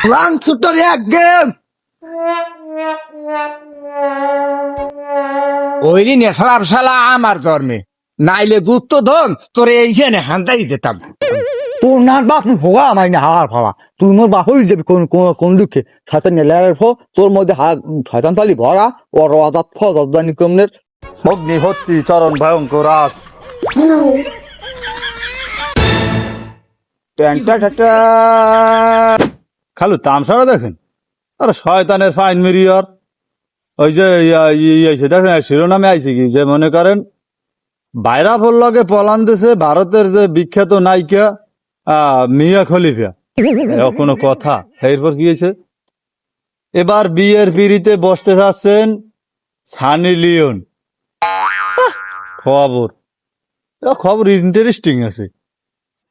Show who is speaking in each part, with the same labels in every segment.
Speaker 1: Run ছুটার এক game oily নেশালার শালা আমার জন্মে নাইলে গুপ্ত ধন তোরে এইখানে হান্দাই দিতাম।
Speaker 2: তোর নার বাপ হোগা আমার না হার ফালা তুই মোর বাপ হয়ে যাবি কোন কোন কোন দুঃখে শয়তান নেলার ফ তোর মধ্যে শয়তান তালি ভরা ও রাজাত ফ জদানি কমনের
Speaker 3: অগ্নিহত্যি চরণ ভয়ঙ্কর আস খালু তামসাটা দেখেন আরে শয়তানের ফাইন মেরিয়র ওই যে আইছে দেখেন শিরোনামে আইছে কি যে মনে করেন বাইরা লগে পলান দেশে ভারতের যে বিখ্যাত নায়িকা মিয়া খলিফা কোনো কথা এরপর কি হয়েছে এবার বিয়ের পিড়িতে বসতে যাচ্ছেন সানি লিওন খবর খবর ইন্টারেস্টিং আছে।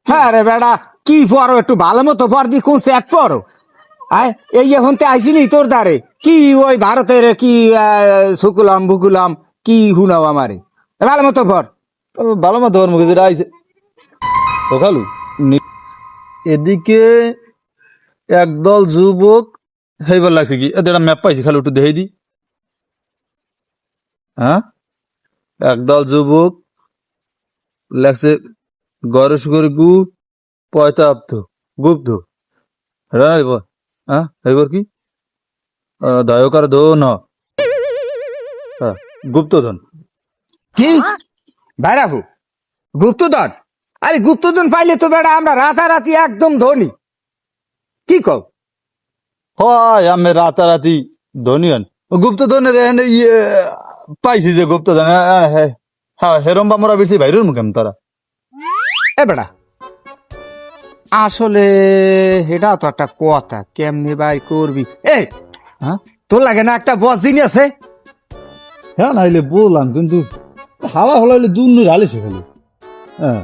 Speaker 1: হ্যাঁ রে বেড়া কি পড়ো একটু ভালো মতো পর দি কোন সেট পড়ো আয় এই এখন তে আইসিনি তোর দ্বারে কি ওই ভারতের কি সুকুলাম বুকুলাম কি হুনাও আমারে ভালো মতো পর।
Speaker 3: ভালো মতো ওর মুখে যেটা আইছে ও খালু এদিকে একদল যুবক সেইবার লাগছে কি এটা ম্যাপ পাইছি খালু একটু দেখে দি। হ্যাঁ একদল যুবক লাগছে গরস করে গু পয়তাপ্ত গুপ্ত হ্যাঁ এইবার কি দয়কার ধো ন গুপ্তধন
Speaker 1: কি বাইরাফু গুপ্তধন আরে গুপ্তধন পাইলে তো বেড়া আমরা রাতারাতি একদম ধনী কি কও।
Speaker 3: হয় আমি রাতারাতি ধনী হন গুপ্তধনের ইয়ে পাইছি যে গুপ্তধন হ্যাঁ হেরম্বা মরা বেশি বাইরের মুখে তারা
Speaker 1: এ বেড়া আসলে এটা তো একটা কথা কেমনি বাই করবি এই
Speaker 3: হ্যাঁ
Speaker 1: তোর লাগে না একটা বস জিনিস আছে।
Speaker 3: হ্যাঁ নাইলে বললাম কিন্তু হাওয়া হলাইলে দূর নই হালে সেখানে হ্যাঁ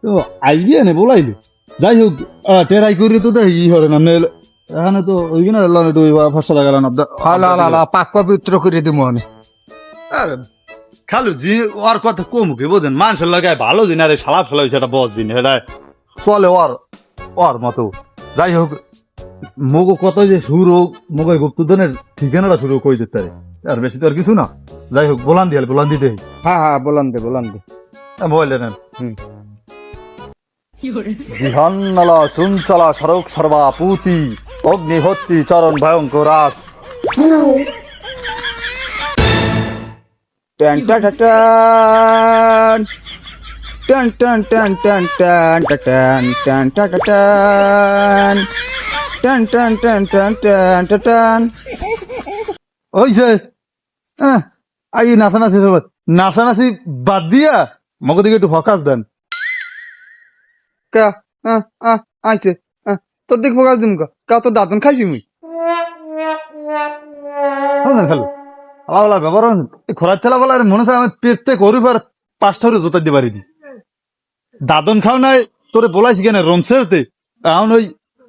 Speaker 3: তো আইবি এনে বলাইলে যাই হোক টেরাই করে তো দেখ ই হরে না নেলে এখানে তো ওই কিনা একটু ফসা গেল না
Speaker 1: হালা পাক পবিত্র করে দিব আমি।
Speaker 3: খালু জি ওর কথা কম কি বোঝেন মানুষের লাগায় ভালো দিন আরে সালাপ ফেলা হয়েছে একটা বস দিন এটা চলে ওর মতো যাই হোক মগো কত যে শুরু মগো গুপ্তধনের ঠিকানাটা শুরু করে দিতে পারে আর বেশি তো আর কিছু না যাই হোক বলান দিতে
Speaker 1: হ্যাঁ হ্যাঁ বলান দে
Speaker 3: মোবাইলে নেন বিহান্নলা সুনচলা সড়ক সর্বা পুতি অগ্নিহত্যি চরণ ভয়ঙ্কর আস
Speaker 1: টান টান টান টান টান টান টান টান টান টান টান টান টান টান টান টান টান।
Speaker 3: ওই যে আই নাচানাচি বাদ দিয়া মগো দিকে একটু ফকাস দেন
Speaker 2: কা আইছে তোর দেখ ফোকাস দিম কা তোর দাঁতন খাইছি মুই
Speaker 3: বুঝলেন খালু আলাদা ব্যবহার খোরার ঠেলা বলা মনে হয় আমি পেটতে করি আর 5টা জোতা দিয়ে পারি দাদন খাও নাই তোরে বলাইছি কেন রমসেরতে এখন ওই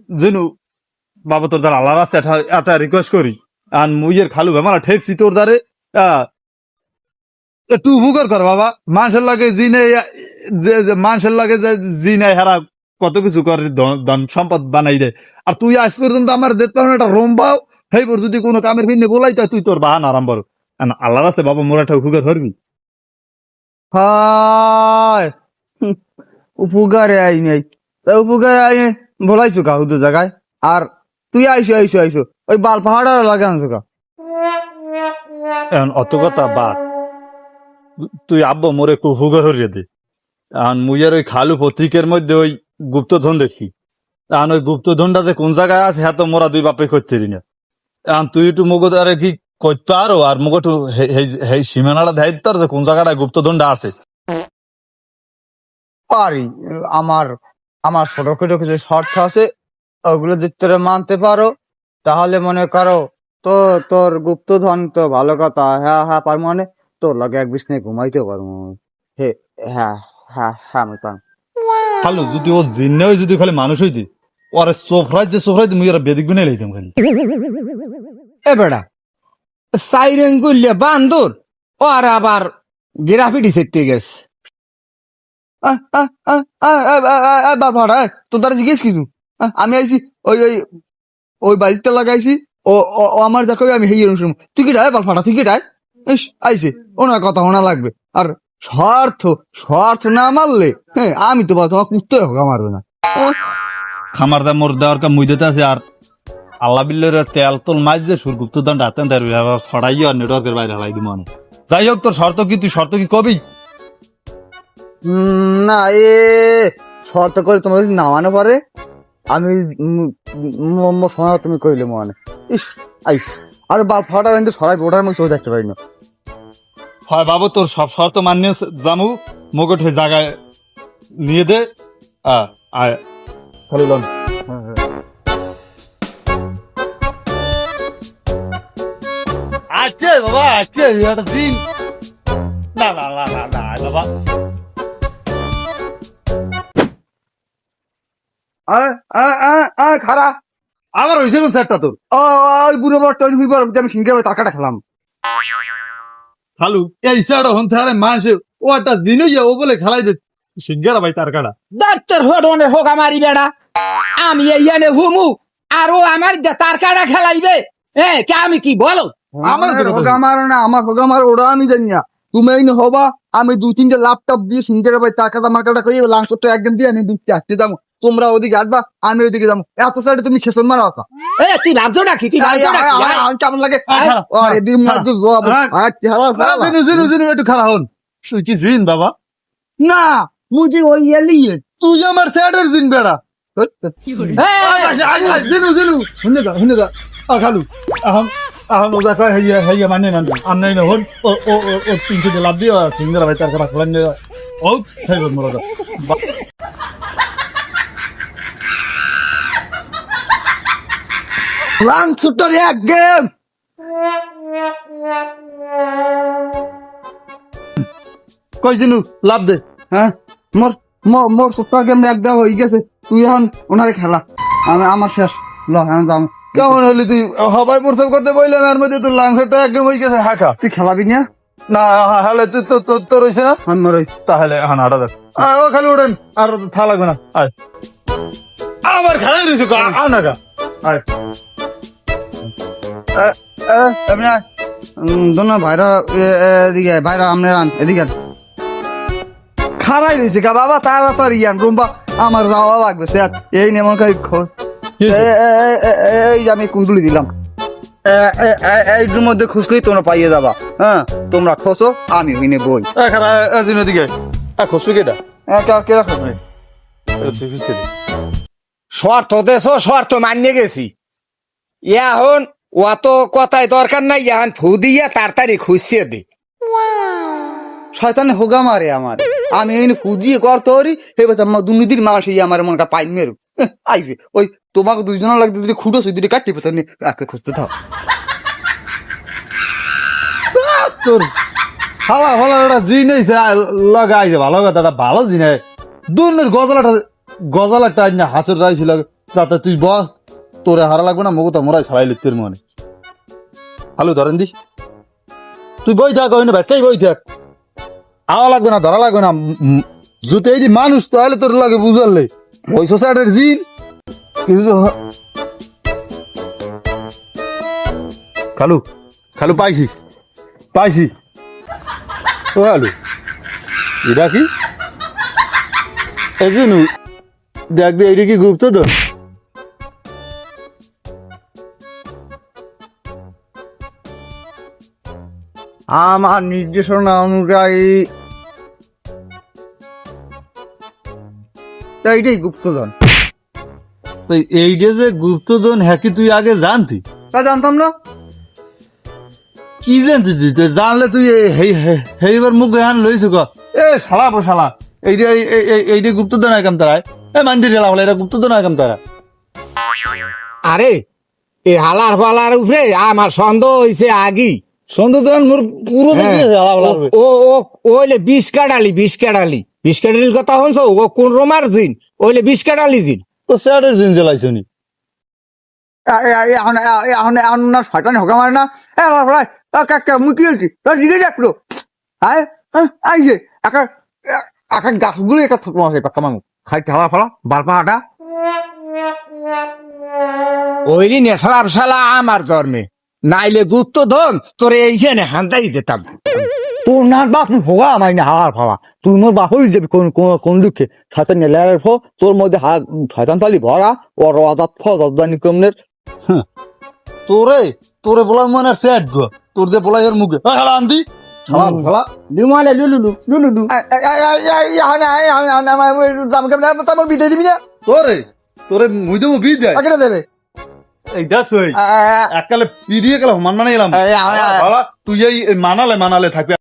Speaker 3: যেন বাবা তোর দ্বারা আল্লাহ রাস্তা একটা রিকোয়েস্ট করি আর মুইয়ের খালু বেমারা ঠেকছি তোর দ্বারে একটু উপকার কর বাবা মানুষের লাগে জি নেই মানুষের লাগে যে জি নাই হারা কত কিছু করে ধন সম্পদ বানাই দেয় আর তুই আজ পর্যন্ত আমার দেখতে পারো একটা রম্বাও সেইবার যদি কোনো কামের ভিন্নে বলাই তা তুই তোর বাহান আরাম বড় আল্লাহ রাস্তায় বাবা মোরাটা উপকার করবি
Speaker 2: হায় উপকারে আই নাই উপকারে আই বলাইছো কা হুদু জায়গায় আর তুই আইসো ওই বাল পাহাড় লাগে আনছো কা
Speaker 3: এখন অত কথা বাদ তুই আব্বা মোরে হুগার হরিয়ে দে এখন মুইয়ের ওই খালু পত্রিকের মধ্যে ওই গুপ্তধন দেখছি এখন ওই গুপ্তধনটা যে কোন জায়গায় আছে হ্যাঁ তো মোরা দুই বাপে করতে না এখন তুই একটু মগো আরে কি করতে পারো আর মগো একটু এই সীমানাটা দেয় তোর যে কোন জায়গাটায় গুপ্তধনটা আছে
Speaker 2: পারি আমার ছোট ছোট কিছু শর্ত আছে ওগুলো দেখতে মানতে পারো তাহলে মনে করো তো তোর গুপ্তধন তো ভালো কথা হ্যাঁ পার মানে তোর লাগে এক বিছনায় ঘুমাইতে পারবো হে হ্যাঁ আমি পারবো
Speaker 3: খালু যদি ও জিন্নে ওই যদি খালি মানুষ হইতি ওর সোফরাই মুই ওরা বেদিক বিনে লাইতাম খালি
Speaker 1: এ বেড়া সাইরেন গুলিয়া বান্দর ও আর আবার গেরাফিটি সেটতে গেছে।
Speaker 2: ভাড়া তোর দ্বারা জিজ্ঞেস কিছু আমি আইছি ওই ওই বাইজটা লাগাইছি ও ও- ও আমার দেখো আমি হেই শুনবো তুই কি রায় বালফাটা তুই কি রায় ইস আইছে ওনার কথা শোনা লাগবে আর স্বার্থ স্বার্থ না মারলে হ্যাঁ আমি তো বল তোমার কুত্তে হোক মারবে না
Speaker 3: খামার দা মোর দেওয়ার কাম মুই দিতে আছে আর আল্লাহ বিল্লের তেল তোল মাছ যে সুরগুপ্ত দান রাতেন তার ছড়াই আর নেটওয়ার্কের বাইরে হালাই দিব মনে যাই হোক তোর শর্ত কি তুই শর্ত কি কবি
Speaker 2: না এ শর্ত করে তোমার যদি নামানো পারে আমি শোনা তুমি কইলে মনে ইস আইস আর বালফাটা কিন্তু সরাই ওঠার মুখ চোখ দেখতে পারি না
Speaker 3: হয় বাবু তোর সব শর্ত মানিয়ে জামু মগঠে জায়গায় নিয়ে দে আয় খালি লন আচ্ছা বাবা আচ্ছা একটা দিন না না না না না বাবা
Speaker 2: খারা
Speaker 3: আবার হয়েছে কোন সেটটা তোর
Speaker 2: ওই বুড়ো বড় টনি হইবার আমি সিংহে টাকাটা খেলাম
Speaker 3: খালু এই সেটা হন তাহলে মানুষ ও একটা দিনই ও বলে খেলাই দে সিঙ্গারা ভাই তার কাটা
Speaker 1: ডাক্তার হোডনে হোক আমারই বেড়া আমি এইখানে হুমু আর ও আমার তার কাটা খেলাইবে হ্যাঁ কে আমি কি বলো
Speaker 3: আমার তো কথা
Speaker 2: হোক আমার না আমার হোক আমার ওরা আমি জানি না তুমি এই হবা আমি দু তিনটে ল্যাপটপ দিয়ে সিংহের ভাই টাকাটা মাকাটা কই লাঞ্চটা একদম দিয়ে আমি দুধ চারটে দাম তোমরা ওদিকে আসবা আমি ওইদিকে যাবো এত সাইডে তুমি খেসন মারা কথা
Speaker 1: এ তুই ভাবছো নাকি তুই ভাবছো নাকি আয়?
Speaker 2: কেমন লাগে
Speaker 3: খারাপ।
Speaker 2: আরে দিম না তুই
Speaker 3: জিনু জিনু জিনু একটু খারাপ হন তুই কি জিন বাবা
Speaker 2: না মুঝে ওই এলিয়ে
Speaker 3: তুই আমার সেটের জিন বেড়া জিনু জিনু শুনে যা খালু আহম আহম ওজা কয় হেইয়া হেইয়া মানে না আর নাই না হন ও ও ও তিনশো দিয়ে লাভ দিয়ে সিঙ্গারা ভাই তার কাটা খেলেন ও সেই মোরা
Speaker 2: লাঞ্চটার এক গেম
Speaker 3: কই জিনু লাভ দে
Speaker 2: হ্যাঁ মোর মোর সুপার গেম এক দেওয়া হয়ে গেছে তুই এখন ওনারে খেলা আমি আমার শেষ ল এখন যাম
Speaker 3: কেমন হলি তুই হবাই প্রস্তাব করতে বললাম এর মধ্যে তোর লাংসটা একদম হয়ে গেছে হাঁকা
Speaker 2: তুই খেলাবি না
Speaker 3: না হলে তুই তোর রয়েছে না
Speaker 2: আমি মরাইছি
Speaker 3: তাহলে এখন হাঁটা দেখ ও খালি ওঠেন আর থা লাগবে না আয় আবার খেলাই রয়েছে আও না গা আয়
Speaker 2: এমনি দোনো ভাইরা এদিকে ভাইরা আপনি রান এদিকে খারাই রয়েছে কা বাবা তাড়াতাড়ি ইয়ান রুম্বা আমার যাওয়া লাগবে স্যার এই নেমন খাই এই যে আমি কুণ্ডুলি দিলাম এইটার মধ্যে খুঁজলেই তোমরা পাইয়ে যাবা হ্যাঁ তোমরা খোঁজো আমি হইনে বই
Speaker 3: খারা দিন ওদিকে খসবি কেটা
Speaker 2: কেরা খোঁজবে
Speaker 1: শর্ত দেছো শর্ত মানিয়ে গেছি এখন অত কথায় দরকার নাই এখন ফু দিয়ে তাড়াতাড়ি খুঁজছে দে
Speaker 2: শয়তানে হোগা মারে আমার আমি এই ফুজিয়ে করতে পারি এবার আমার দুর্নীতির মাস এই আমার মনে একটা পাই মেরু আইছে ওই তোমাকে দুইজনের লাগতে যদি খুঁটো সেই দুটি কাটিয়ে পেতে আজকে খুঁজতে থাও
Speaker 3: তোর হালা ফালা একটা জিন হয়েছে লাগাইছে ভালো কথা একটা ভালো জিন দুর্নের গজালাটা না হাসের রাইছিল যাতে তুই বস তোরে হারা লাগবে না মগু তো মোরাই ছাড়াই লিখতে মনে হালু ধরেন দিস তুই বই থাক ওই না ব্যাটাই বই থাক আওয়া লাগবে না ধরা লাগবে না জুতে এই যে মানুষ তাহলে তোর লাগে বুঝালে ওই সোসাইটির জিন কিছু খালু খালু পাইছি পাইছি ও খালু এটা কি এজনু দেখ দে এইটা কি গুপ্ত তো
Speaker 2: আমার নির্দেশনা অনুযায়ী এইটাই গুপ্তধন
Speaker 3: এইটা যে গুপ্তধন হ্যাঁ কি তুই আগে জানতি
Speaker 2: তা জানতাম না
Speaker 3: কি জানতি তুই তো জানলে তুই এইবার মুখ হান লইছ ক এ শালা বো শালা এইটা গুপ্তধন আইকাম তারা এ মান্দির শালা বলে এটা গুপ্তধন আইকাম তারা
Speaker 1: আরে এই হালার ফালার উপরে আমার সন্দেহ হয়েছে আগি
Speaker 3: সন্দেহ তো মোর পুরো
Speaker 1: ও ও ওইলে বিষ কাটালির কথা হনছ ও কোন রোমার জিন ওইলে বিষ কাটালি জিন
Speaker 3: তো স্যারের জিন জ্বালাইছো নি
Speaker 2: এখন না শয়তানি হোগা মারে না কাকা মুই কি হয়েছি জিজ্ঞেস রাখলো হ্যাঁ আই যে একা গাছগুলো একা ছোট মাছ পাক্কা মানুষ খাই ঠালা ফালা বারপা আটা
Speaker 1: ওইলি নেশালাম শালা আমার জন্মে, নাইলে গুপ্ত ধন তোরে এইখানে হান্দাই দিতাম।
Speaker 2: তোর না বাপ ভোগা আমার না হার ভাবা, তুই মোর বাপ হয়ে যাবি কোন কোন দুঃখে শয়তান নেলার ফো তোর মধ্যে শয়তান তালি ভরা ও রাজাত ফজানি কমনের।
Speaker 3: তোরে তোরে বলা মনে সেট গো, তোর যে বলাই এর মুখে হালা আন্দি শালা শালা
Speaker 1: লুমালে লুলুলু লুলুলু
Speaker 2: জাম কেমন আমার বিদায় দিবি না
Speaker 3: তোরে তোরে মুই দেবো বি দেয়
Speaker 2: কেটে দেবে
Speaker 3: এই দেখছ এককালে পিড়িয়ে গেল মান মানে এলাম তুই এই মানালে থাকবি